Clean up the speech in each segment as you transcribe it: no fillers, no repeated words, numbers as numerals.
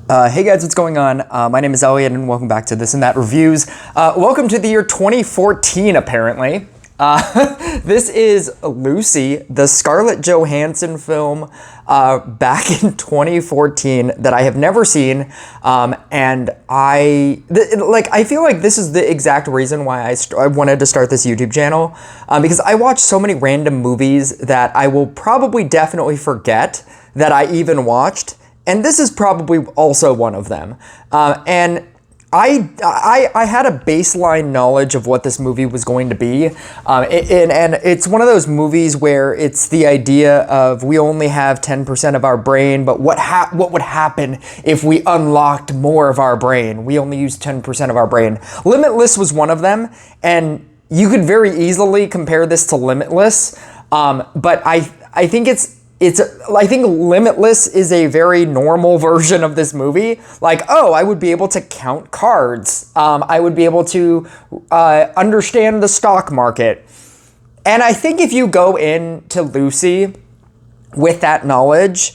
Hey guys, what's going on? My name is Elliot and welcome back to This and That Reviews. Welcome to the year 2014, apparently. This is Lucy, the Scarlett Johansson film back in 2014 that I have never seen. And I feel like this is the exact reason why I wanted to start this YouTube channel. Because I watch so many random movies that I will probably definitely forget that I even watched. And this is probably also one of them. And I had a baseline knowledge of what this movie was going to be. And it's one of those movies where it's the idea of we only have 10% of our brain, but what would happen if we unlocked more of our brain? We only use 10% of our brain. Limitless was one of them, and you could very easily compare this to Limitless. But I think I think Limitless is a very normal version of this movie. Like, oh, I would be able to count cards. I would be able to understand the stock market. And I think if you go into Lucy with that knowledge,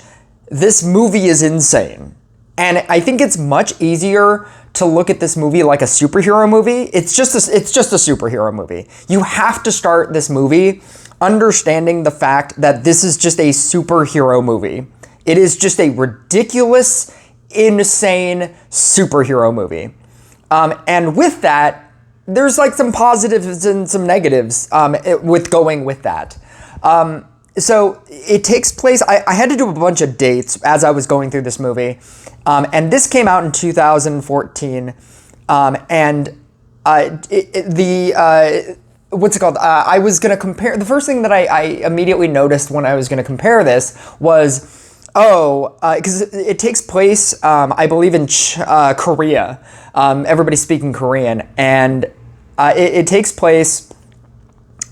this movie is insane. And I think it's much easier to look at this movie like a superhero movie. It's just a superhero movie. You have to start this movie understanding the fact that this is just a superhero movie. It is just a ridiculous, insane superhero movie. And with that, there's like some positives and some negatives with going with that. So it takes place, I had to do a bunch of dates as I was going through this movie. And this came out in 2014. What's it called? I was going to compare, the first thing that I immediately noticed when I was going to compare this was, because it takes place, I believe in Korea. Everybody's speaking Korean. And it takes place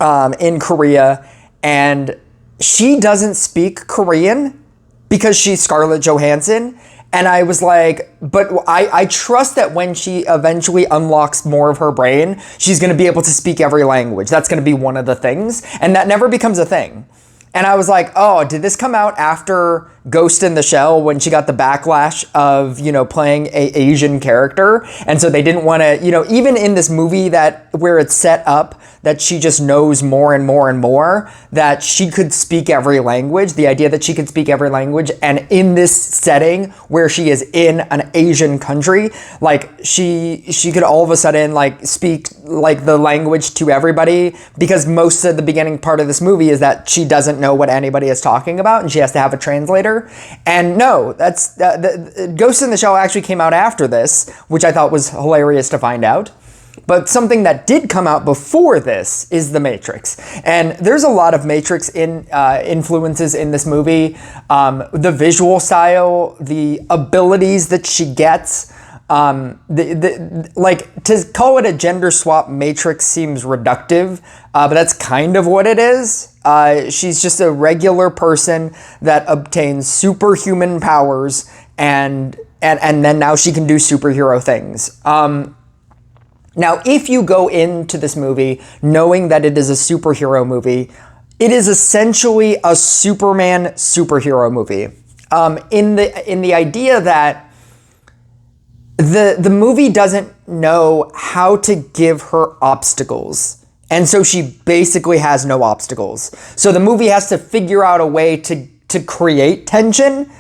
in Korea, and she doesn't speak Korean because she's Scarlett Johansson. And I was like, but I trust that when she eventually unlocks more of her brain, she's going to be able to speak every language. That's going to be one of the things. And that never becomes a thing. And I was like, oh, did this come out after Ghost in the Shell when she got the backlash of, playing a Asian character? And so they didn't want to, even in this movie where it's set up that she just knows more and more and more, that she could speak every language, the idea that she could speak every language. And in this setting where she is in an Asian country, like she could all of a sudden speak like the language to everybody, because most of the beginning part of this movie is that she doesn't know what anybody is talking about and she has to have a translator. And no, that's Ghost in the Shell actually came out after this, which I thought was hilarious to find out. But something that did come out before this is The Matrix. And there's a lot of Matrix influences in this movie. The visual style, the abilities that she gets. To call it a gender swap Matrix seems reductive, but that's kind of what it is. She's just a regular person that obtains superhuman powers, and then now she can do superhero things. Now, if you go into this movie knowing that it is a superhero movie, it is essentially a Superman superhero movie. In the idea that the movie doesn't know how to give her obstacles. And so she basically has no obstacles. So the movie has to figure out a way to create tension,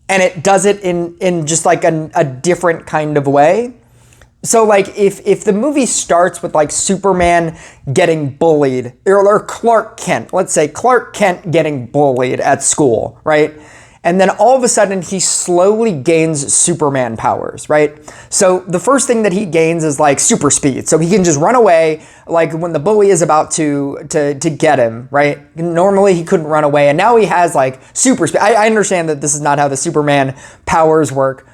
and it does it in just like a different kind of way. So if the movie starts with Superman getting bullied, or Clark Kent, let's say Clark Kent getting bullied at school, right? And then all of a sudden he slowly gains Superman powers, right? So the first thing that he gains is super speed. So he can just run away when the bully is about to get him, right? Normally he couldn't run away, and now he has super speed. I understand that this is not how the Superman powers work.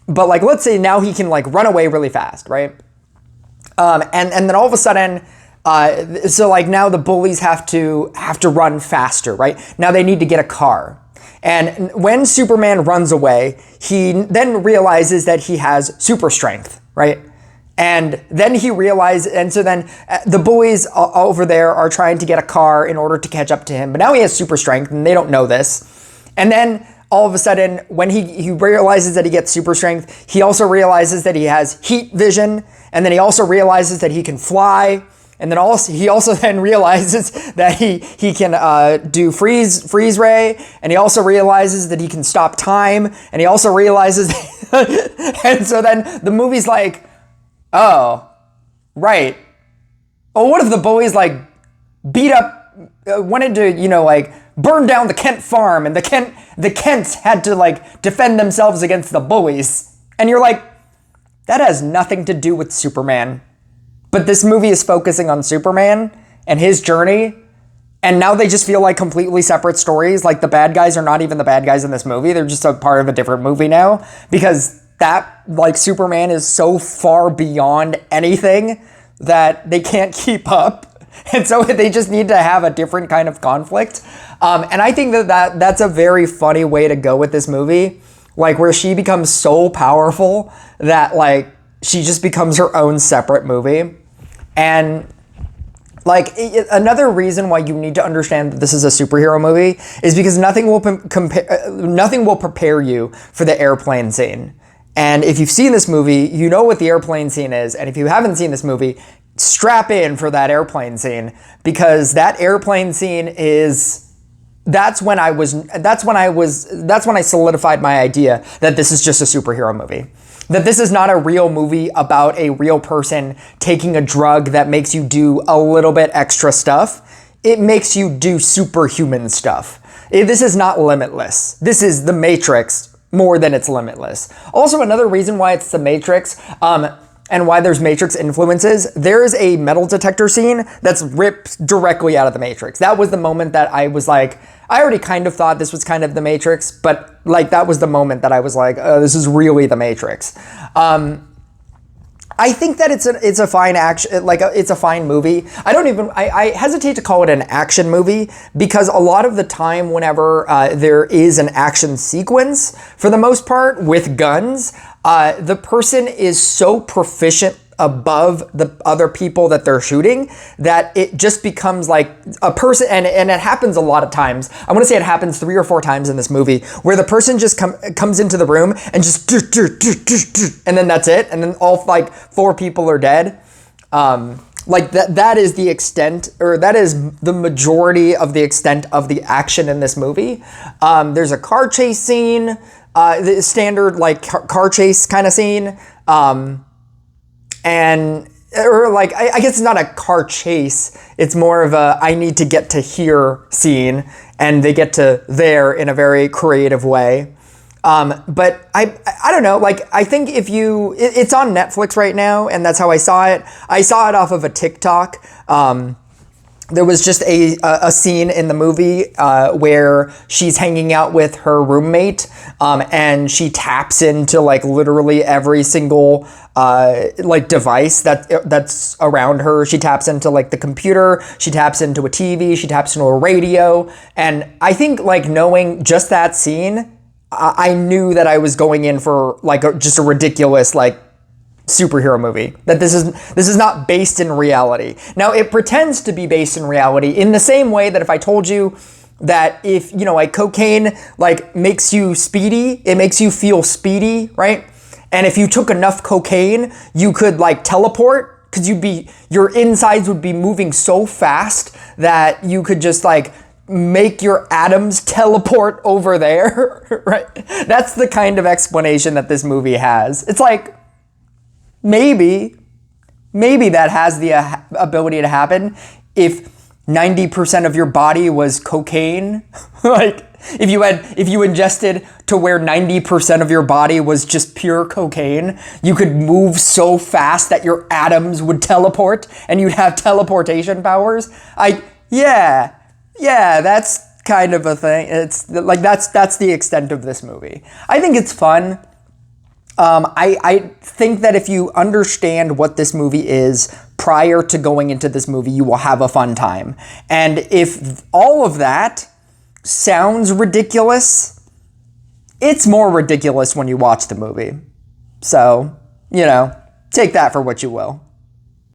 But let's say now he can run away really fast, right? And then all of a sudden, now the bullies have to run faster, right? Now they need to get a car. And when Superman runs away, he then realizes that he has super strength, right? And then he realized, and so then the bullies over there are trying to get a car in order to catch up to him. But now he has super strength, and they don't know this. And then all of a sudden, when he realizes that he gets super strength, he also realizes that he has heat vision, and then he also realizes that he can fly, and then he also then realizes that he can do freeze ray, and he also realizes that he can stop time, and he also realizes, and so then the movie's like, oh, right. Oh, what if the bullies like beat up, wanted to, like burn down the Kent farm, and the Kents had to like defend themselves against the bullies. And you're like, that has nothing to do with Superman. But this movie is focusing on Superman and his journey, and now they just feel like completely separate stories. Like the bad guys are not even the bad guys in this movie. They're just a part of a different movie now, because that, like, Superman is so far beyond anything that they can't keep up. And so they just need to have a different kind of conflict. And I think that's a very funny way to go with this movie. Like, where she becomes so powerful that, like, she just becomes her own separate movie. And, like, another reason why you need to understand that this is a superhero movie is because nothing will prepare you for the airplane scene. And if you've seen this movie, you know what the airplane scene is. And if you haven't seen this movie, strap in for that airplane scene, because that airplane scene is, that's when I solidified my idea that this is just a superhero movie. That this is not a real movie about a real person taking a drug that makes you do a little bit extra stuff. It makes you do superhuman stuff. This is not Limitless. This is The Matrix more than it's Limitless. Also, another reason why it's The Matrix, and why there's Matrix influences, there is a metal detector scene that's ripped directly out of The Matrix. That was the moment that I was like, I already kind of thought this was kind of The Matrix, but like that was the moment that I was like, oh, this is really The Matrix. I think that it's a fine action, like it's a fine movie. I hesitate to call it an action movie, because a lot of the time whenever there is an action sequence, for the most part with guns, the person is so proficient above the other people that they're shooting that it just becomes like a person, and it happens a lot of times. I want to say it happens 3 or 4 times in this movie, where the person just comes into the room and just and then that's it, and then all like 4 people are dead. Like that is the extent, or that is the majority of the extent of the action in this movie. There's a car chase scene, the standard like car chase kind of scene. And, or like, I guess it's not a car chase. It's more of a, I need to get to here scene, and they get to there in a very creative way. But I don't know, like, I think if it's on Netflix right now, and that's how I saw it. I saw it off of a TikTok. There was just a scene in the movie where she's hanging out with her roommate, and she taps into like literally every single like device that's around her. She taps into like the computer, she taps into a TV, she taps into a radio. And I think like knowing just that scene, I knew that I was going in for like just a ridiculous like superhero movie, that this is not based in reality. Now, it pretends to be based in reality in the same way that if I told you that if, like cocaine like makes you speedy, it makes you feel speedy, right? And if you took enough cocaine, you could like teleport, because your insides would be moving so fast that you could just like make your atoms teleport over there, right? That's the kind of explanation that this movie has. It's like, maybe that has the ability to happen if 90% of your body was cocaine. Like if you ingested to where 90% of your body was just pure cocaine, you could move so fast that your atoms would teleport and you'd have teleportation powers. Yeah, that's kind of a thing. It's like that's the extent of this movie. I think it's fun. I think that if you understand what this movie is prior to going into this movie, you will have a fun time. And if all of that sounds ridiculous, it's more ridiculous when you watch the movie. So, take that for what you will.